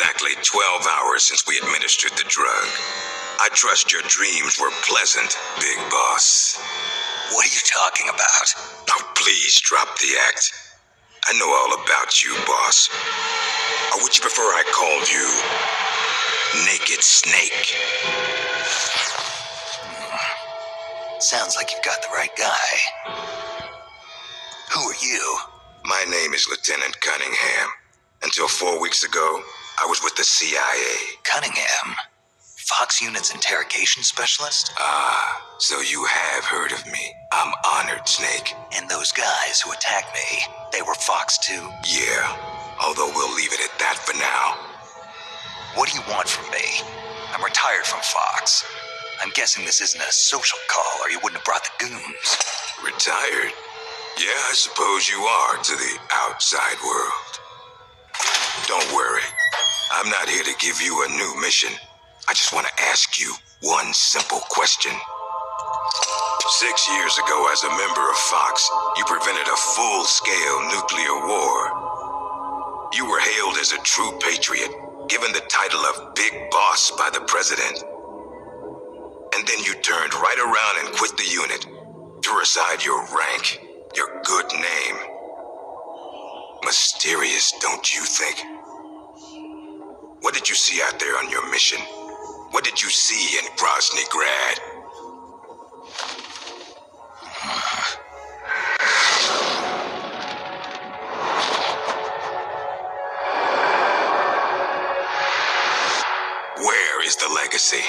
exactly 12 hours since we administered the drug. I trust your dreams were pleasant, Big Boss. What are you talking about? Oh, please drop the act. I know all about you, boss. Or would you prefer I called you Naked Snake? Sounds like you've got the right guy. Who are you? My name is Lieutenant Cunningham. Until 4 weeks ago, I was with the CIA. Cunningham? Fox Unit's interrogation specialist? Ah, so you have heard of me. I'm honored, Snake. And those guys who attacked me, they were Fox too? Yeah, although we'll leave it at that for now. What do you want from me? I'm retired from Fox. I'm guessing this isn't a social call, or you wouldn't have brought the goons. Retired? Yeah, I suppose you are to the outside world. Don't worry. I'm not here to give you a new mission. I just want to ask you one simple question. 6 years ago, as a member of Fox, you prevented a full-scale nuclear war. You were hailed as a true patriot, given the title of Big Boss by the president. And then you turned right around and quit the unit, threw aside your rank, your good name. Mysterious, don't you think? What did you see out there on your mission? What did you see in Grozny Grad? Where is the legacy?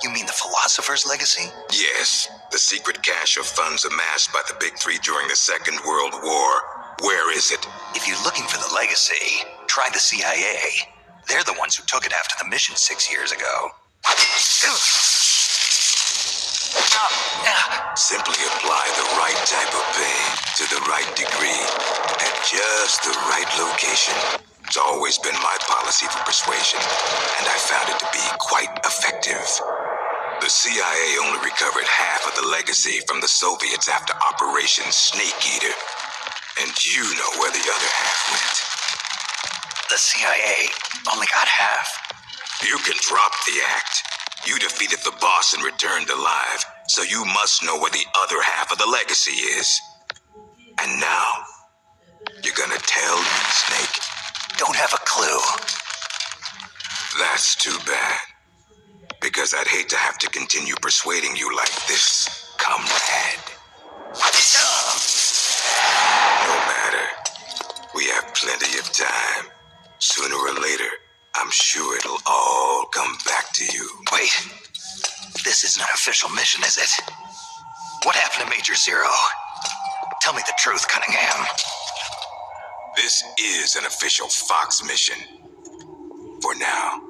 You mean the Philosopher's Legacy? Yes, the secret cache of funds amassed by the Big Three during the Second World War. Where is it? If you're looking for the legacy, try the CIA. They're the ones who took it after the mission 6 years ago. Simply apply the right type of pain to the right degree at just the right location. It's always been my policy for persuasion, and I found it to be quite effective. The CIA only recovered half of the legacy from the Soviets after Operation Snake Eater. And you know where the other half went. The CIA only got half? You can drop the act. You defeated the boss and returned alive, so you must know where the other half of the legacy is. And now, you're gonna tell me, Snake? Don't have a clue. That's too bad. Because I'd hate to have to continue persuading you like this, comrade. No matter. We have plenty of time. Sooner or later, I'm sure it'll all come back to you. Wait. This isn't an official mission, is it? What happened to Major Zero? Tell me the truth, Cunningham. This is an official Fox mission. For now.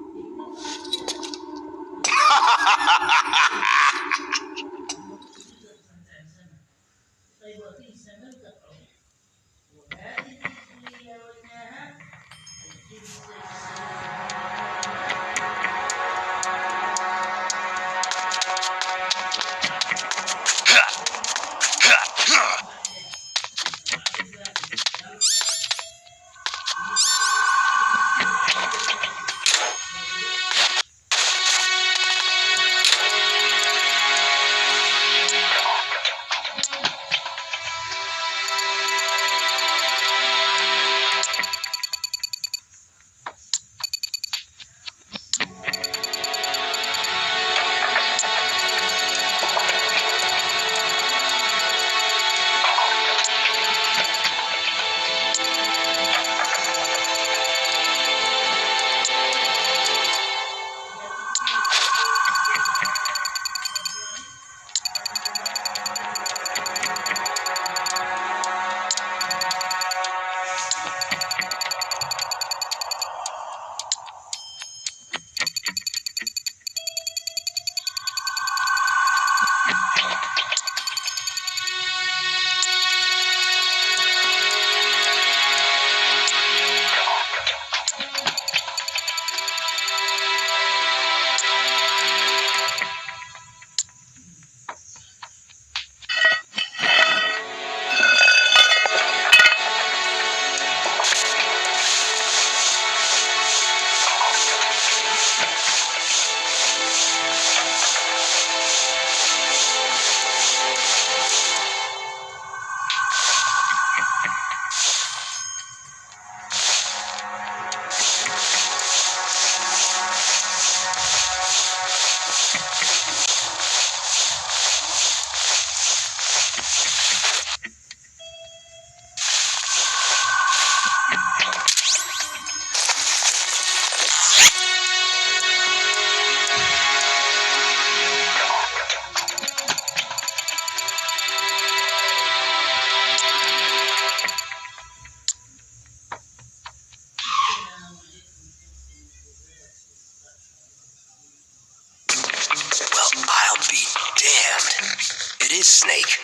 is Snake.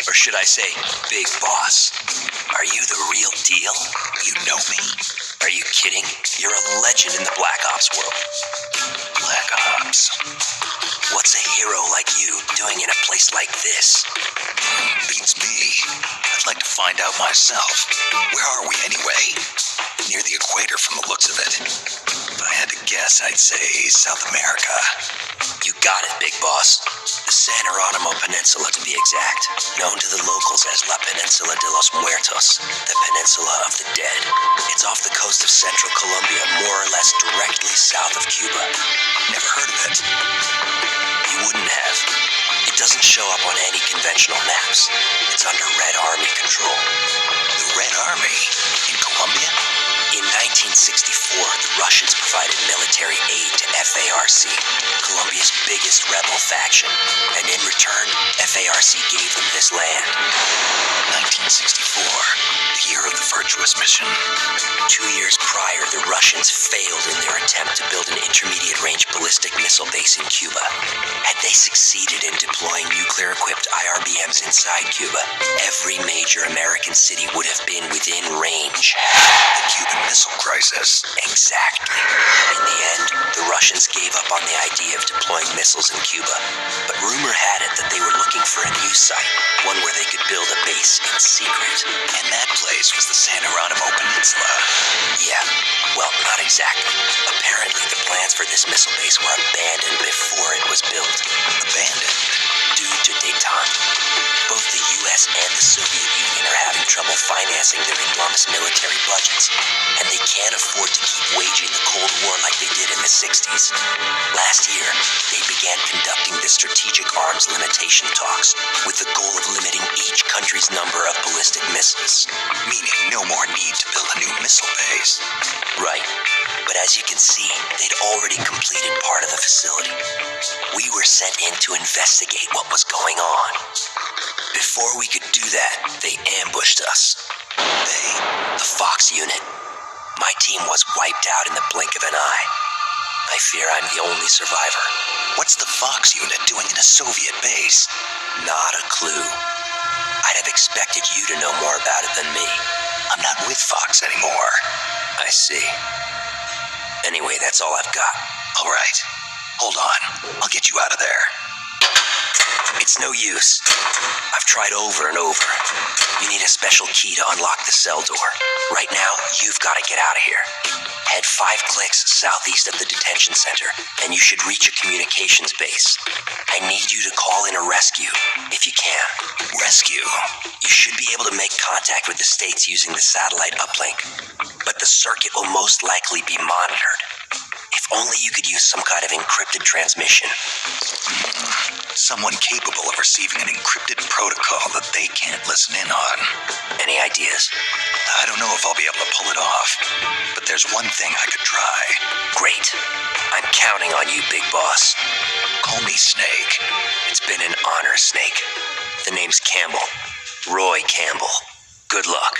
Or should I say, Big Boss? Are you the real deal? You know me? Are you kidding? You're a legend in the Black Ops world. Black Ops? What's a hero like you doing in a place like this? Beats me. I'd like to find out myself. Where are we anyway? Near the equator from the looks of it. If I had to guess, I'd say South America. You got it, Big Boss. The San Geronimo Peninsula, to be exact. Known to the locals as La Peninsula de los Muertos, the Peninsula of the Dead. It's off the coast of central Colombia, more or less directly south of Cuba. Never heard of it. You wouldn't have. It doesn't show up on any conventional maps. It's under Red Army control. The Red Army? In Colombia? In 1964, the Russians provided military aid to FARC, Colombia's biggest rebel faction, and in return, FARC gave them this land. 1964, the year of the Virtuous Mission. 2 years prior, the Russians failed in their attempt to build an intermediate-range ballistic missile base in Cuba. Had they succeeded in deploying nuclear-equipped IRBMs inside Cuba, every major American city would have been within range. The Cuban Missile Crisis. Exactly. In the end, the Russians gave up on the idea of deploying missiles in Cuba, but rumor had it that they were looking for a new site, one where they could build a base in secret. And that place was the San Geronimo Peninsula. Yeah, well, not exactly. Apparently, the plans for this missile base were abandoned before it was built. Abandoned? Due to détente. Both the US and the Soviet Union are having trouble financing their enormous military budgets, and they can't afford to keep waging the Cold War like they did in the 60s. Last year, they began conducting the strategic arms limitation talks with the goal of limiting each country's number of ballistic missiles. Meaning no more need to build a new missile base. Right. But as you can see, they'd already completed part of the facility. We were sent in to investigate what was going on. Before we could do that, they ambushed us. They? The Fox unit. My team was wiped out in the blink of an eye. I fear I'm the only survivor. What's the Fox unit doing in a Soviet base? Not a clue. I'd have expected you to know more about it than me. I'm not with Fox anymore. I see. Anyway, that's all I've got. All right. Hold on. I'll get you out of there. It's no use. I've tried over and over. You need a special key to unlock the cell door. Right now, you've got to get out of here. Head 5 clicks southeast of the detention center, and you should reach a communications base. I need you to call in a rescue, if you can. Rescue? You should be able to make contact with the States using the satellite uplink, but the circuit will most likely be monitored. If only you could use some kind of encrypted transmission. Someone capable of receiving an encrypted protocol that they can't listen in on. Any ideas? I don't know if I'll be able to pull it off, but there's one thing I could try. Great. I'm counting on you, Big Boss. Call me Snake. It's been an honor, Snake. The name's Campbell. Roy Campbell. Good luck.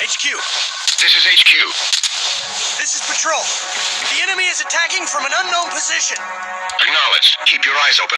HQ. This is HQ. This is Patrol. The enemy is attacking from an unknown position. Acknowledged. Keep your eyes open.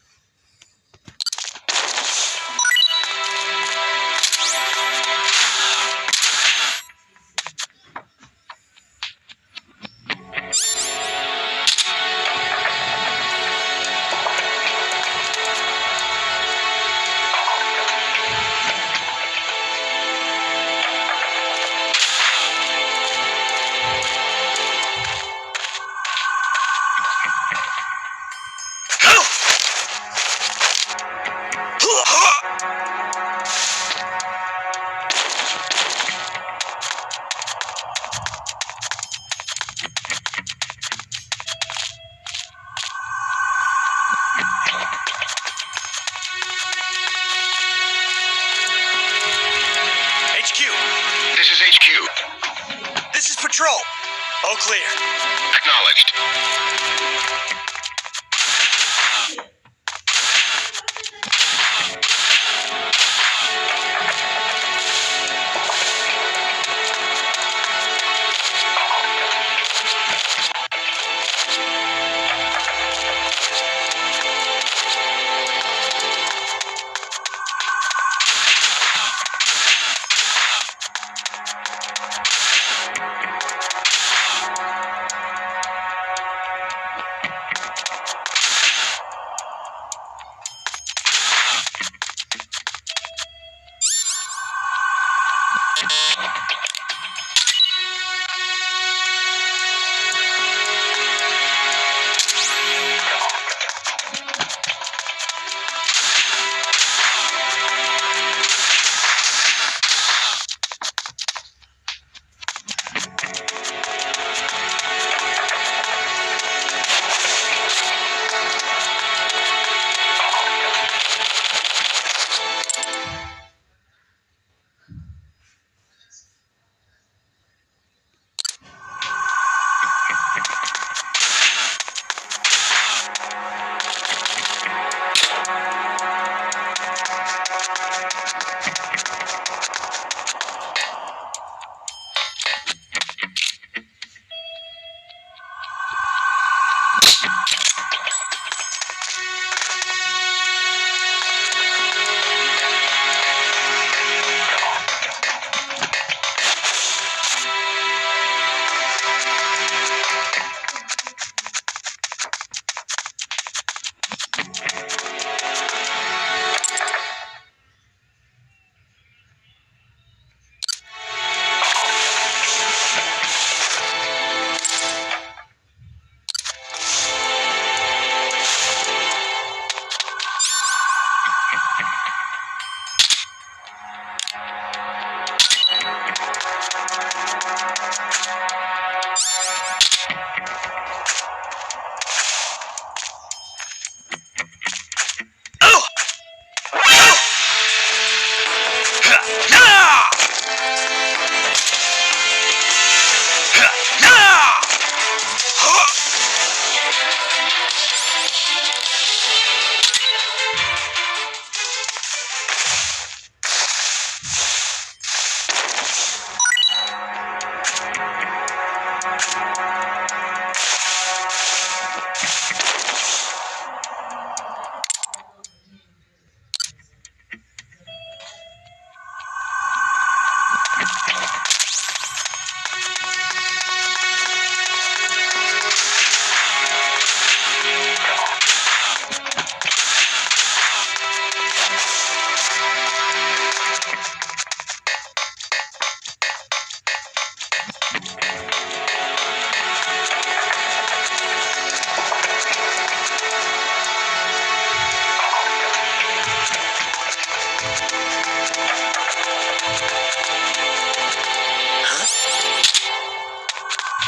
HQ. This is HQ. This is Patrol. All clear. Acknowledged.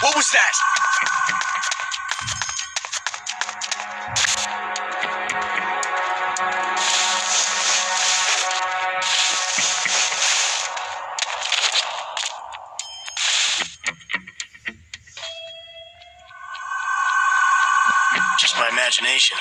What was that? Just my imagination.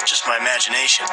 just my imagination.